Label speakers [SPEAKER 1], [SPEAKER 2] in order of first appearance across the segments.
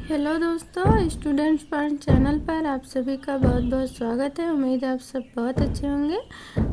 [SPEAKER 1] Hello दोस्तों, students point channel पर आप सभी का बहुत बहुत स्वागत है। उम्मीद है आप सब बहुत अच्छे होंगे।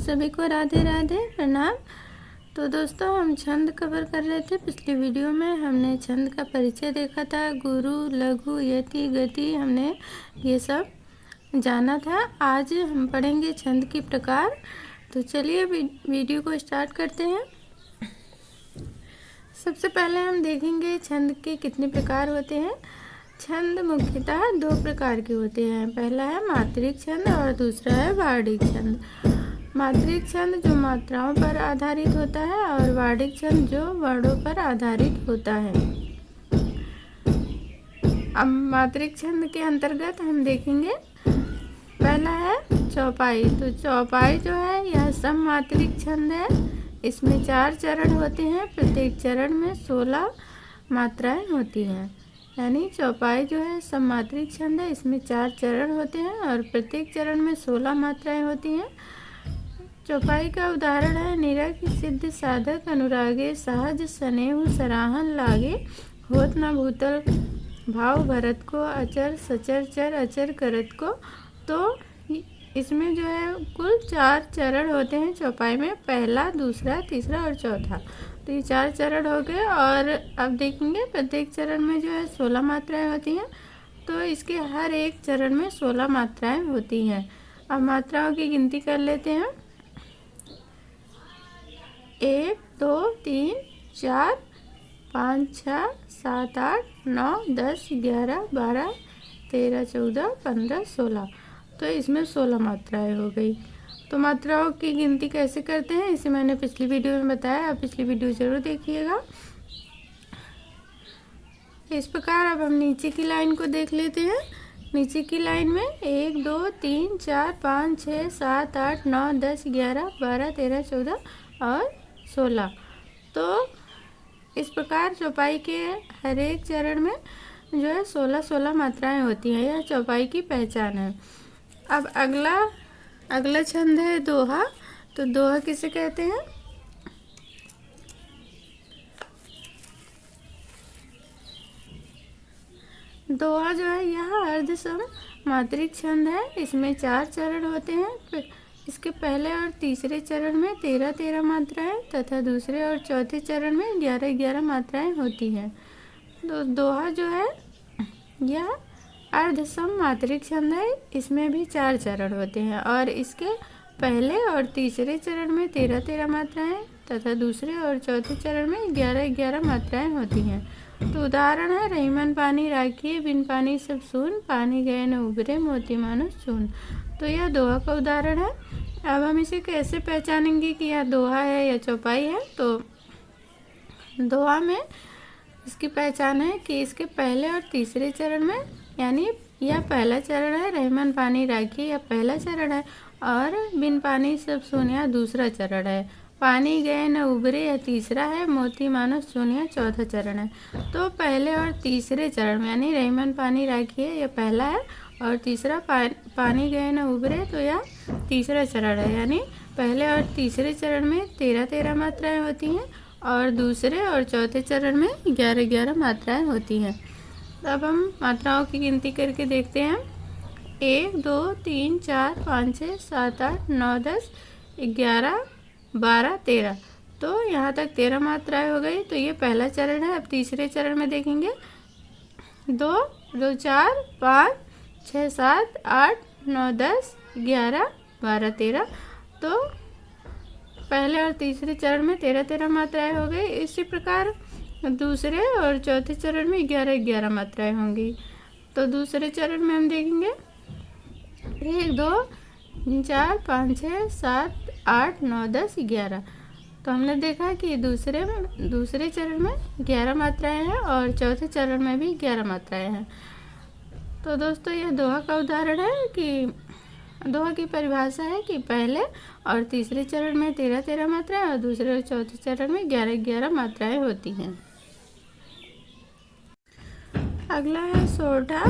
[SPEAKER 1] सभी को राधे राधे, प्रणाम। तो दोस्तों, हम छंद कवर कर रहे थे। पिछली वीडियो में हमने छंद का परिचय देखा था। गुरु, लघु, यति, गति, हमने ये सब जाना था। आज हम पढ़ेंगे छंद की प्रकार। तो चलिए वीडियो को स्टार्ट करते हैं। सबसे पहले हम देखेंगे छंद के कितने प्रकार होते हैं। छंद मुख्यतः दो प्रकार के होते हैं। पहला है मात्रिक छंद और दूसरा है वार्णिक छंद। मात्रिक छंद जो मात्राओं पर आधारित होता है और वार्णिक छंद जो वर्णों पर आधारित होता है। अब मात्रिक छंद के अंतर्गत हम देखेंगे, पहला है चौपाई। तो चौपाई जो है यह सममात्रिक छंद है। इसमें 4 चरण होते हैं। प्रत्येक चरण में 16 मात्राएं होती हैं। यानी चौपाई जो है सममात्रिक छंद है। इसमें 4 चरण होते हैं और प्रत्येक चरण में 16 मात्राएं होती हैं। चौपाई का उदाहरण है निरख, सिद्ध, साधक, अनुरागे, सहज, स्नेह, सराहन, लागे, होत न भूतल, भाव भरत को, अचर, सचर, चर, अचर करत को। तो इसमें जो है कुल 4 चरण होते हैं चौपाई में, पहला, दूसरा, तीसरा और चौथा। तो ये 4 चरण हो गए। और अब देखेंगे प्रत्येक चरण में जो है 16 मात्राएं होती हैं। तो इसके हर एक चरण में 16 मात्राएं होती हैं। अब मात्राओं की गिनती कर लेते हैं। 1, 2, 3, 4, 5, 6, 7, 8, 9, 10, 11, 12, 13, 14, 15, 16। तो इसमें 16 मात्राएं हो गई। तो मात्राओं की गिनती कैसे करते हैं इसे मैंने पिछली वीडियो में बताया। आप पिछली वीडियो जरूर देखिएगा। इस प्रकार अब हम नीचे की लाइन को देख लेते हैं। नीचे की लाइन में 1, 2, 3, 4, 5, 6, 7, 8, 9, 10, 11, 12, 13, 14 और 16। तो इस प्रकार चौपाई के हर एक चरण में जो है 16 मात्राएं होती हैं। यह चौपाई की पहचान है। अब अगला छंद है दोहा। तो दोहा किसे कहते हैं? दोहा जो है यह अर्धसम मात्रिक छंद है। इसमें 4 चरण होते हैं। इसके पहले और तीसरे चरण में 13 मात्राएं तथा दूसरे और चौथे चरण में 11 मात्राएं होती हैं। तो दोहा जो है यह अर्धसम मात्रिक छंद है। इसमें भी 4 चरण होते हैं और इसके पहले और तीसरे चरण में 13 मात्राएं तथा दूसरे और चौथे चरण में 11 मात्राएं होती हैं। तो उदाहरण है रहीमन पानी राखिए, बिन पानी सब सून, पानी गए न उबरे, मोती मानुष चून। तो यह दोहा का उदाहरण है। अब हम इसे कैसे पहचानेंगे कि यह दोहा है या चौपाई है? तो दोहा में इसकी पहचान है कि इसके पहले और तीसरे चरण में, यानी यह पहला चरण है, रहमन पानी राखिए यह पहला चरण है, और बिन पानी सब सून यह दूसरा चरण है, पानी गए न उबरे यह तीसरा है, मोती मानो चून यह चौथा चरण है। तो पहले और तीसरे चरण में, यानी रहमन पानी राखिए यह पहला है और तीसरा पानी गए न उबरे तो यह तीसरा चरण है। यानी पहले और तीसरे चरण में 13 मात्राएं होती हैं और दूसरे और चौथे चरण में 11 मात्राएं होती हैं। अब हम मात्राओं की गिनती करके देखते हैं। 1, 2, 3, 4, 5, 6, 7, 8, 9, 10, 11, 12, 13। तो यहाँ तक 13 मात्राएं हो गई। तो ये पहला चरण है। अब तीसरे चरण में देखेंगे 2, 2, 4, 5, 6, 7, 8, 9, 10, 11, 12, 13। तो पहले और तीसरे चरण में 13 मात्राएं हो गई। इसी प्रकार दूसरे और चौथे चरण में 11 मात्राएं होंगी। तो दूसरे चरण में हम देखेंगे 1, 2, 3, 4, 5, 6, 7, 8, 9, 10, 11। तो हमने देखा कि दूसरे चरण में 11 मात्राएं हैं और चौथे चरण में भी 11 मात्राएं हैं। तो दोस्तों यह दोहा का उदाहरण है कि दोहा की परिभाषा है कि पहले और तीसरे चरण में 13 मात्राएं और दूसरे और चौथे चरण में 11 मात्राएं होती हैं। अगला है सोरठा।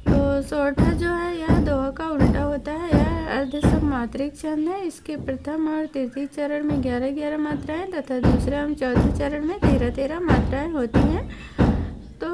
[SPEAKER 1] तो सोरठा जो है यह दोहा का उल्टा होता है। यह अर्धसम मात्रिक छंद है। इसके प्रथम और तृतीय चरण में 11 मात्राएं तथा दूसरे एवं चौथे चरण में 13 मात्राएं होती हैं। तो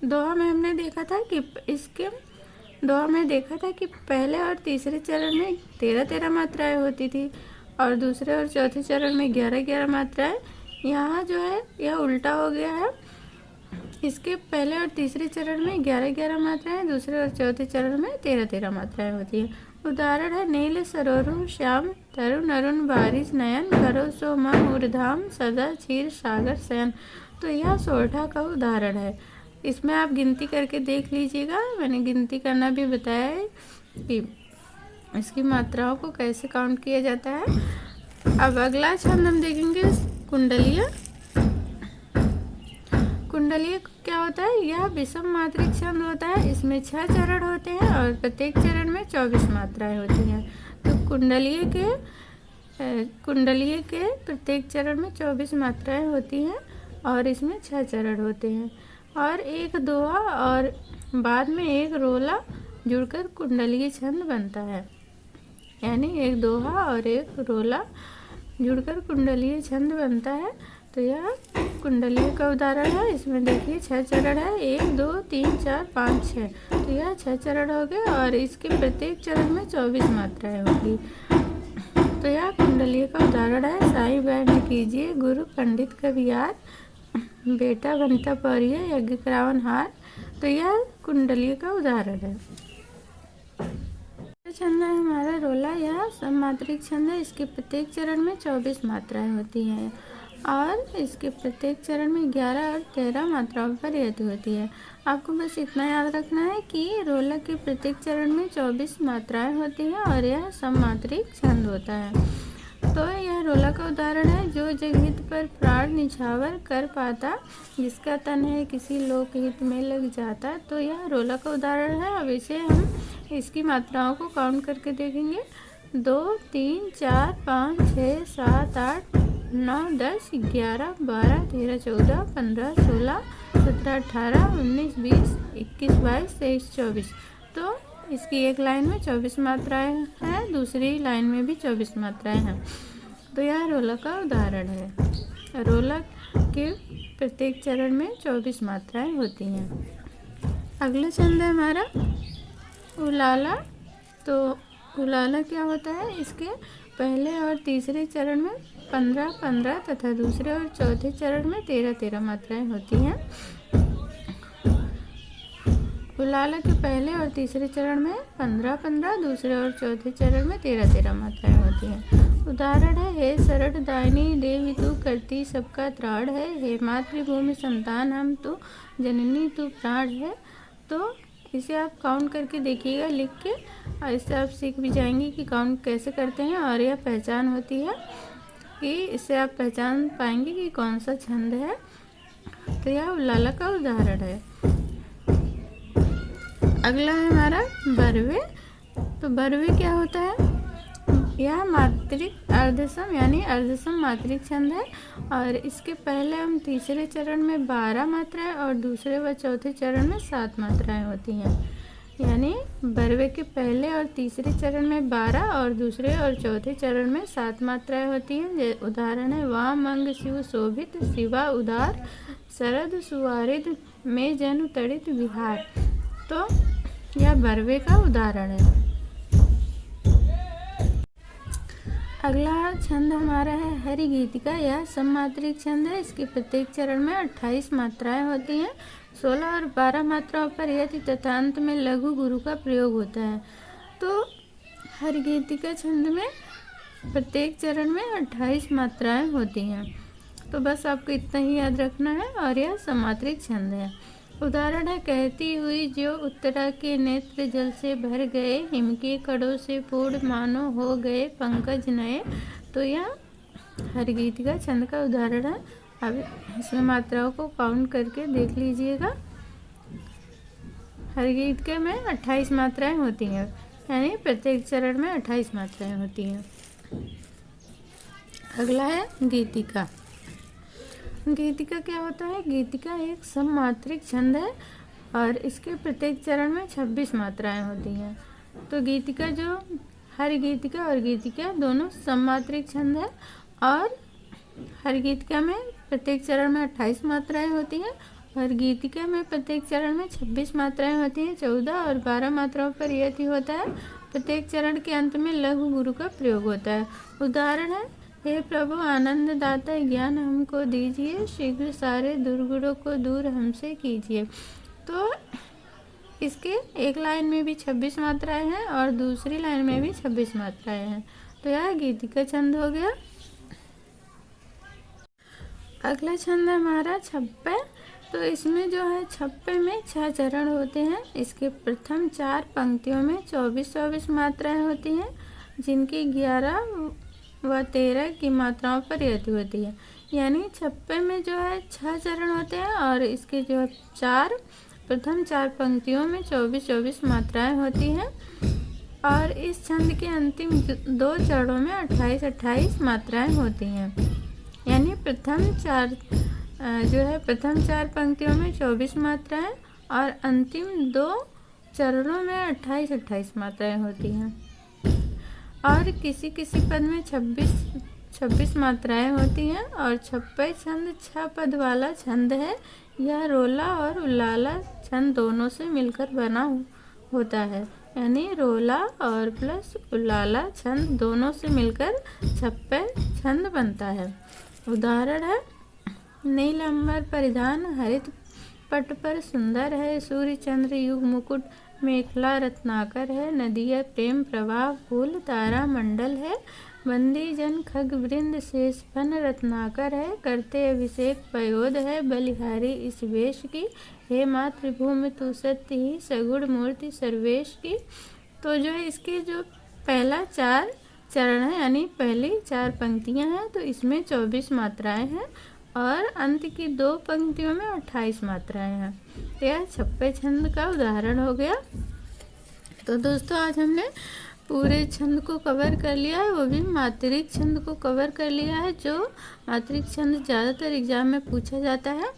[SPEAKER 1] दोहा में हमने देखा था कि इसके दोहा में देखा था कि पहले और तीसरे चरण में 13-13 मात्राएं होती थी और दूसरे और चौथे चरण में 11-11 मात्राएं। यहाँ जो है यह उल्टा हो गया है। इसके पहले और तीसरे चरण में 11-11 मात्राएं, दूसरे और चौथे चरण में 13-13 मात्राएं होती है। उदाहरण है नील सरोरु श्याम तरुण अरुण बारिश नयन करो सो मम ऊर्धाम सदा क्षीर सागर शयन। तो यह सोरठा का उदाहरण है। इसमें आप गिनती करके देख लीजिएगा। मैंने गिनती करना भी बताया है कि इसकी मात्राओं को कैसे काउंट किया जाता है। अब अगला छंद हम देखेंगे कुंडलीय। कुंडलीय क्या होता है? यह विषम मात्रिक छंद होता है। इसमें 6 चरण होते हैं और प्रत्येक चरण में 24 मात्राएं होती हैं। तो कुंडलीय के प्रत्येक चरण में 24 मात्राएं होती हैं और इसमें 6 चरण होते हैं और एक दोहा और बाद में एक रोला जुड़कर कुंडलीय छंद बनता है। यानी एक दोहा और एक रोला जुड़कर कुंडलीय छंद बनता है। तो यह कुंडलीय का उदाहरण है। इसमें देखिए 6 चरण है, 1 2 3 4 5 6। तो यह 6 चरण हो गए और इसके प्रत्येक चरण में 24 मात्राएं होगी। तो यह कुंडलीय का उदाहरण है। साईं बैठ कीजिए गुरु पंडित कवियार, बेटा बनता पौरिया यज्ञ करावन हार। तो यह कुंडलीय का उदाहरण है। छंद है हमारा रोला। यह सममात्रिक छंद है। इसके प्रत्येक चरण में 24 मात्राएं होती हैं और इसके प्रत्येक चरण में 11 और 13 मात्राओं पर यति होती है। आपको बस इतना याद रखना है कि रोला के प्रत्येक चरण में 24 मात्राएं होती हैं और यह सममात्रिक छंद होता है। तो यह रोला का उदाहरण है। जो जगहित पर प्राण निछावर कर पाता, जिसका तन है किसी लोकहित में लग जाता। तो यह रोला का उदाहरण है। अब इसे हम इसकी मात्राओं को काउंट करके देखेंगे। 2 3 4 5 6 7 8 9 10 11 12 13 14 15 16 17 18 19 20 21 22 23 24। तो इसकी एक लाइन में 24 मात्राएं हैं, दूसरी लाइन में भी 24 मात्राएं हैं। तो यह रोला का उदाहरण है। रोला के प्रत्येक चरण में 24 मात्राएं होती हैं। अगला छंद है हमारा उलाला। तो उलाला क्या होता है? इसके पहले और तीसरे चरण में 15-15 तथा दूसरे और चौथे चरण में 13-13 मात्राएं होती हैं। उलाला के पहले और तीसरे चरण में 15-15, दूसरे और चौथे चरण में 13-13 मात्राएं होती हैं। उदाहरण है हे शरण दायिनी देवी तू करती सबका त्राण है, हे मातृभूमि संतान हम तू जननी तू प्राण है। तो इसे आप काउंट करके देखिएगा लिख के, और इससे आप सीख भी जाएंगे कि काउंट कैसे करते हैं और यह पहचान होती है कि इससे आप पहचान पाएंगे कि कौन सा छंद है। तो यह उलाला का उदाहरण है। अगला है हमारा बरवे। तो बरवे क्या होता है? यह मात्रिक अर्धसम यानी अर्धसम मात्रिक छंद है और इसके पहले हम तीसरे चरण में 12 मात्राएं और दूसरे व चौथे चरण में 7 मात्राएं होती हैं। यानी बरवे के पहले और तीसरे चरण में 12 और दूसरे और चौथे चरण में 7 मात्राएं होती हैं। उदाहरण है वाम अंग शिव शोभित शिवा उदार शरद सुवारिद में जनु तड़ित विहार। तो यह बरवे का उदाहरण है। अगला छंद हमारा है हरि गीतिका। यह सममात्रिक छंद है। इसके प्रत्येक चरण में 28 मात्राएं होती हैं। 16 और 12 मात्राओं पर यति तथा अंत में लघु गुरु का प्रयोग होता है। तो हरि गीतिका छंद में प्रत्येक चरण में 28 मात्राएं होती हैं। तो बस आपको इतना ही याद रखना है और यह सममात्रिक छंद है। उदाहरण है कहती हुई जो उत्तरा के नेत्र जल से भर गए, हिम के कड़ों से पूर्ण मानो हो गए पंकज नए। तो यह हरिगीतिका छंद का उदाहरण है। अब इसमें मात्राओं को काउंट करके देख लीजिएगा। हरिगीतिका में 28 मात्राएं होती हैं, यानी प्रत्येक चरण में 28 मात्राएं होती हैं। अगला है गीतिका। गीतिका क्या होता है? गीतिका एक सममात्रिक छंद है और इसके प्रत्येक चरण में 26 मात्राएं होती हैं। तो गीतिका जो हर गीतिका और गीतिका दोनों सममात्रिक छंद है और हर गीतिका में प्रत्येक चरण में 28 मात्राएं होती हैं और गीतिका में प्रत्येक चरण में 26 मात्राएं होती हैं। 14 और 12 मात्राओं पर यति होता है। प्रत्येक चरण के अंत में लघु गुरु का प्रयोग होता है। उदाहरण है, हे प्रभु आनंद दाता ज्ञान हमको दीजिए, शीघ्र सारे दुर्गुणों को दूर हमसे कीजिए। तो इसके एक लाइन में भी 26 मात्राएं हैं और दूसरी लाइन में भी 26 मात्राएं हैं। तो यह गीतिका छंद हो गया। अगला छंद है हमारा छप्पे। तो इसमें जो है छप्पे में 6 चरण होते हैं। इसके प्रथम 4 पंक्तियों में 24-24 मात्राएं होती हैं, जिनकी 11 व 13 की मात्राओं पर यति होती है। यानी छप्पे में जो है 6 चरण होते हैं और इसके जो है प्रथम 4 पंक्तियों में 24-24 मात्राएं होती हैं और इस छंद के अंतिम 2 चरणों में 28-28 मात्राएं होती हैं। यानी प्रथम 4 पंक्तियों में 24 मात्राएं और अंतिम 2 चरणों में 28-28 मात्राएं होती हैं। और किसी किसी पद में 26 मात्राएं होती हैं। और छप्पे छंद 6 पद वाला छंद है। यह रोला और उल्लाला छंद दोनों से मिलकर बना होता है। यानी रोला और प्लस उल्लाला छंद दोनों से मिलकर छप्पे छंद बनता है। उदाहरण है, नील अंबर परिधान हरित पट पर सुंदर है, सूर्य चंद्र युग मुकुट मेखला रत्नाकर है, नदिया प्रेम प्रवाह फूल तारा मंडल है, बंदी जन खग वृंद शेष फन रत्नाकर है, करते अभिषेक पयोध है, बलिहारी इस वेश की, हे मातृभूमि तू सत्य ही सगुण मूर्ति सर्वेश की। तो जो है इसके जो पहला 4 चरण है यानी पहली 4 पंक्तियां हैं, तो इसमें 24 मात्राएं हैं और अंत की 2 पंक्तियों में 28 मात्राएं हैं। तो यह छप्पे छंद का उदाहरण हो गया। तो दोस्तों आज हमने पूरे छंद को कवर कर लिया है, वो भी मात्रिक छंद को कवर कर लिया है, जो मात्रिक छंद ज़्यादातर एग्जाम में पूछा जाता है।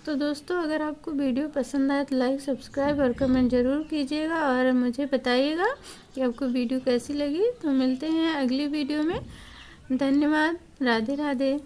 [SPEAKER 1] तो दोस्तों अगर आपको वीडियो पसंद आए तो लाइक सब्सक्राइब और कमेंट ज़रूर कीजिएगा और मुझे बताइएगा कि आपको वीडियो कैसी लगी। तो मिलते हैं अगली वीडियो में। धन्यवाद। राधे राधे।